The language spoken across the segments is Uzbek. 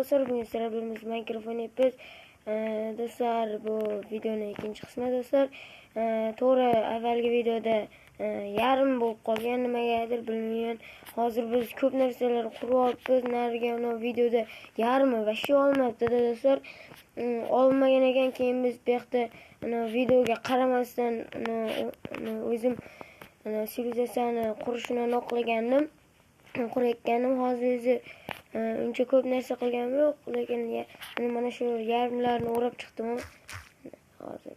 dostlar, bugün sizlerle birimiz mikrofon yapıyoruz. Dostlar, bu videonun ikinci qismi dostlar. To'g'ri, avvalgi videoda yarim bo'lib qolgan, nimagadir bilmayman. Hozir biz ko'p narsalar quryapmiz. Nariga videoda yarmi va shu olmabdi dostlar. Olmagan ekan, keyin biz bu yoqda videoga qaramasdan o'zim sivilizatsiyani qurishini noqlagandim. Qurayotganim hozir uncha ko'p narsa qilganim yo'q, lekin mana shu yarmlarni o'rab chiqdim hozir.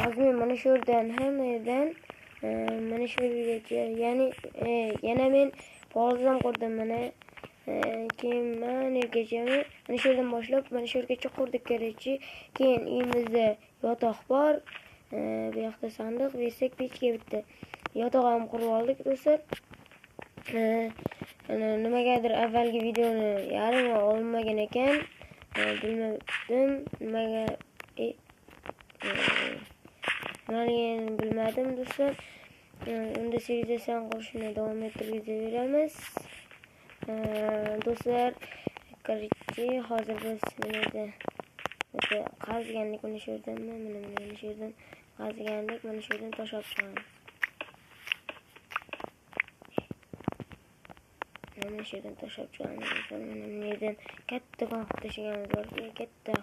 Hozir mana shu yerdan hamma yerdan mana shu yergacha, ya'ni yana men polzam qurdim mana. Keyin mana yergacha, mana shu yerdan boshlab mana shu yergacha qurdik kerakchi. Keyin uyimizda yotoq bor. Bu yoqda sandiq, versak pechga bitta yotoq ham qurib oldik do'stlar. Nimagadir avvalgi videoni yarmi olmagan ekan, bilmadim nimaga nimaligini bilmadim do'stlar. Unda sivilizatsiyani qurishni davom ettiraveramiz. Do'stlar, короче, hozir biz nimada qazgandik, mana shu yerdan, mana shu yerdan qazgandik, mana shu yerdan tosh olib chiqamiz. Mana shu yerdan tosh olib chiqamiz. Mana yerdan katta qon tashlaganimiz bor, katta.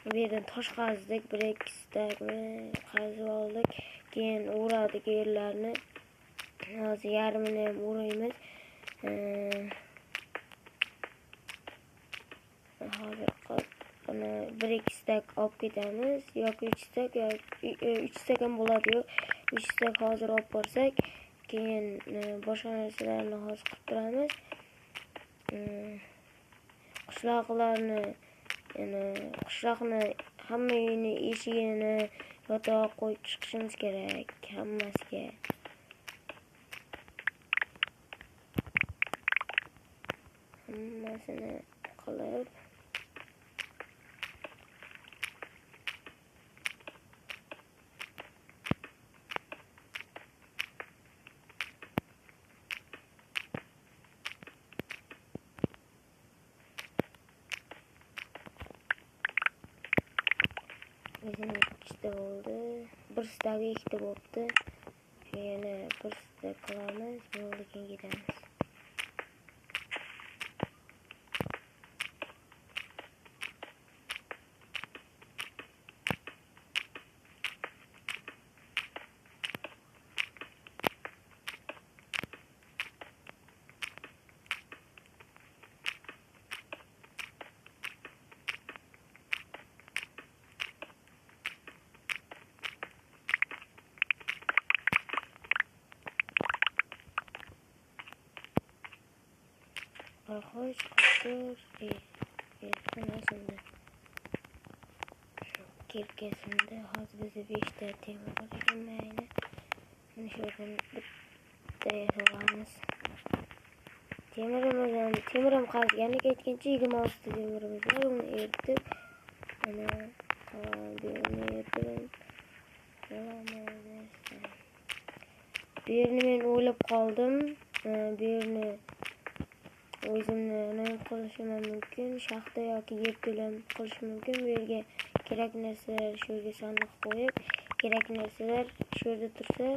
Bu yerdan tosh qazdik, 1-2 stakni qazib oldik. Keyin o'radik yerlarni. Hozir yarmini ham o'raymiz. Hozir 1-2 stak olib ketamiz yoki 3 stak, yoki 3 stak ham bo'ladi. 3 stak hozir olib borsak, keyin boshqa narsalarni hozir qilib turamiz. Qishloqlarni, qishloqni hamma uyini eshigini yotoq qo'yib chiqishimiz kerak, hammasiga. Hammasini qilib bizning ikkita bo'ldi. Bir stagi ikkita bo'libdi. Yana bir stak qilamiz, bo'ldi, keyin ketamiz. Hoş kutur erkanasında kirkesinde hazbezi 5'te temir oluşturmayla bunu şuradan bitta yapamız. Temirim qazganni ketkincha 26 temirimiz var, uni eritib ana buni eritib bu yerini men o'ylab qoldim. Bu yerini o'zimni nima qilishim mumkin, shaxta yoki yerto'lam qilishim mumkin. Bu yerga kerak narsalar shu yerga sandiq qo'yib, kerak narsalar shu yerda tursa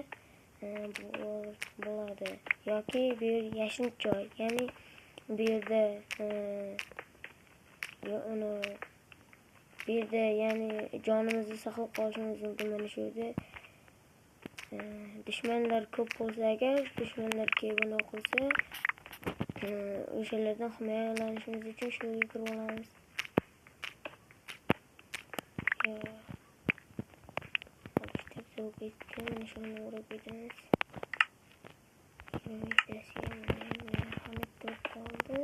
bo'ladi. Yoki bu yer yashin joy, ya'ni bu yerda ya'ni jonimizni saqlab qolishimiz mumkin. Mana shu yerda dushmanlar ko'p bo'lsa, agar dushmanlar kelib buni qilsa, o'shalardan himoyalanishimiz uchun shu yerga kirib olamiz. Mana shuni o'rab ketamiz. Hamma qoldi.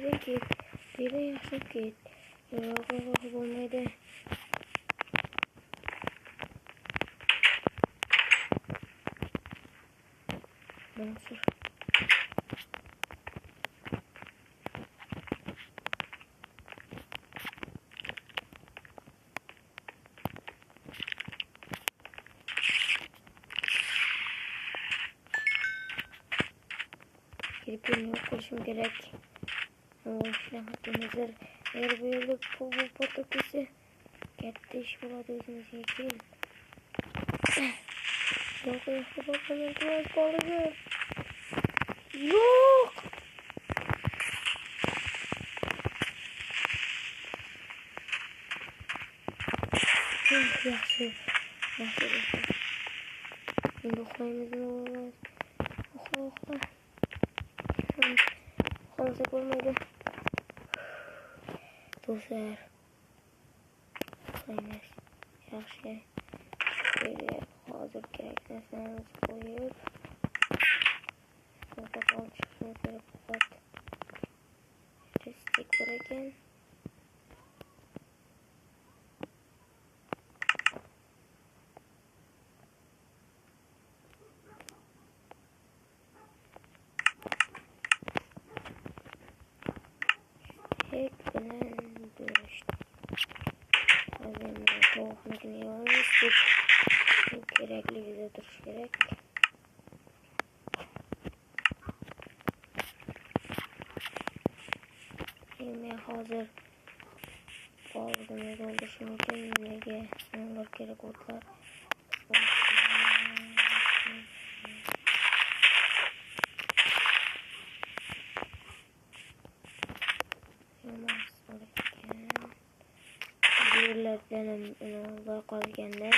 birden ket. Birden yaşap ket. Yok olmaydı. Mansur. Girip yok kurşun gerek. O işlem hakkımızdır. Eğer böyle bu portakisi katta iş bo'ladi o'zimizga keyin. Yo'q, yo'q, babalar qoladi. Yo'q. Yaxshi. Endi uxlaymizmi? Uxla. Uxlamasak bo'lmaydi. Do'stlar. Uxlaymiz. Yaxshi. Hozir kerak narsalarimizni qo'yib. Faqat olib chiqishimiz kerak faqat. Stik bor ekan. Stik bilan bo'lishdi. Hozir tovuqnikini yeymiz. Kerakligida turish kerak. Men hozir oldimga doldurishim uchun nimaga sinovlar kerak o'tlar. Yerlar bilan uni qolganda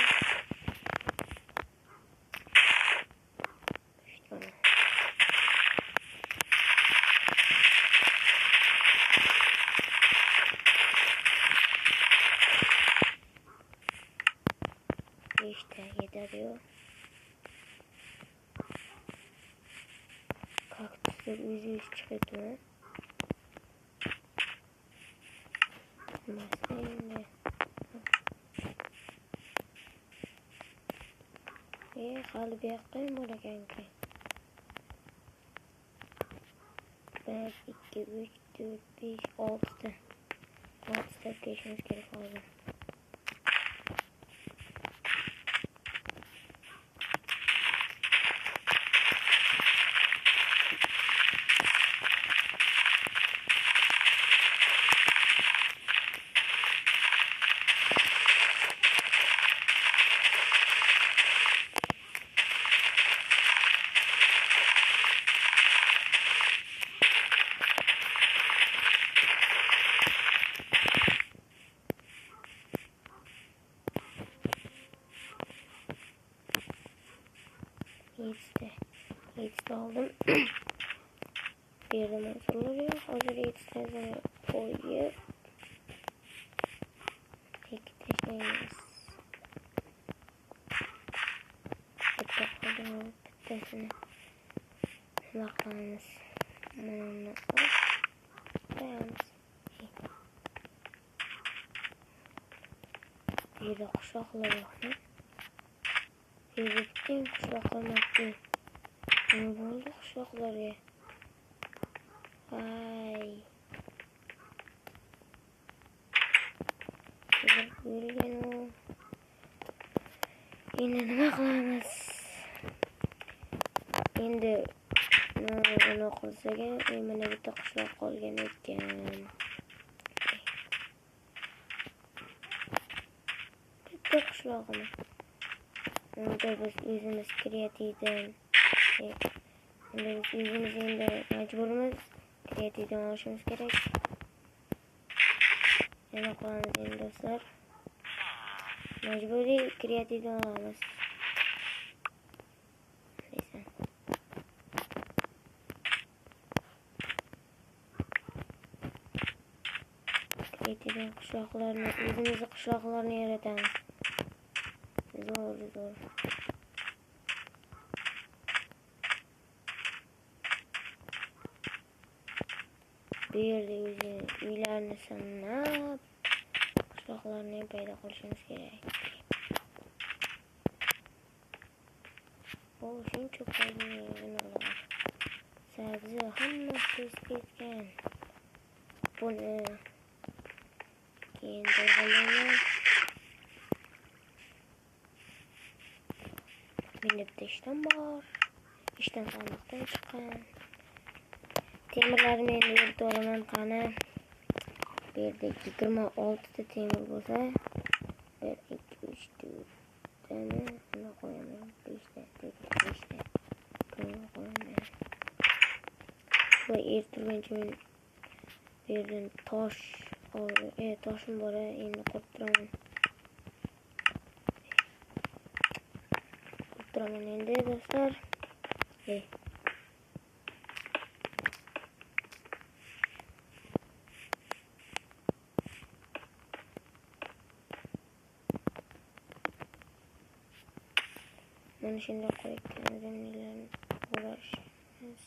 işte yetariyor. Kaktüsler yüz çıkıyor mu? Mesela hali bir yakayım orada kanka. 1, 2, 3, 4, 5, 6'da. 6'da geçmemiz gerek lazım. Yetişte aldım. Bir yerden soruları hazır yetişlerden koyup teşneyiz. Tıkladım bitmesine bakmanız bunun nasıl dayanız. Bir de kuşaklar yok ne? Bir de bütün kuşaklar nakli. Ne oldu kuşakları? Ay. Yürüyen o. Yine nima qilamiz? Endi nima qilsak, mana bitta qishloq qolgan ekan. Bitta qishlog'imiz. Unda biz o'zimiz kreativdan biz o'zimiz endi majburmiz kreativdan olishimiz kerak. Nima qilamiz endi do'stlar? Majburiy kreativdan olamiz. Kreativdan qishloqlarni, o'zimizni qishloqlarni yaratamiz. Zo'r. bu yerda uylarni sanab qishloqlarni ham paydo qilishimiz kerak. Bu shuncha foydali sabzi hammasi ketgan. Buni keyin tozalaymiz. Menda bitta ishdan bor. Ishdan sandiqdan chiqqan. Temirlarni endi yurib olaman qani. Bu yerda 26 ta temir bo'lsa, 1 2 3 4 tani buni qo'yaman. 5 ta, 5 ta. Buni qo'yaman. Bu ertirgancha men bu yerdan toshim bor, endi qurib turaman. Endi do'stlar. Mana shunday qo'yib, zaminlarni o'rashimiz.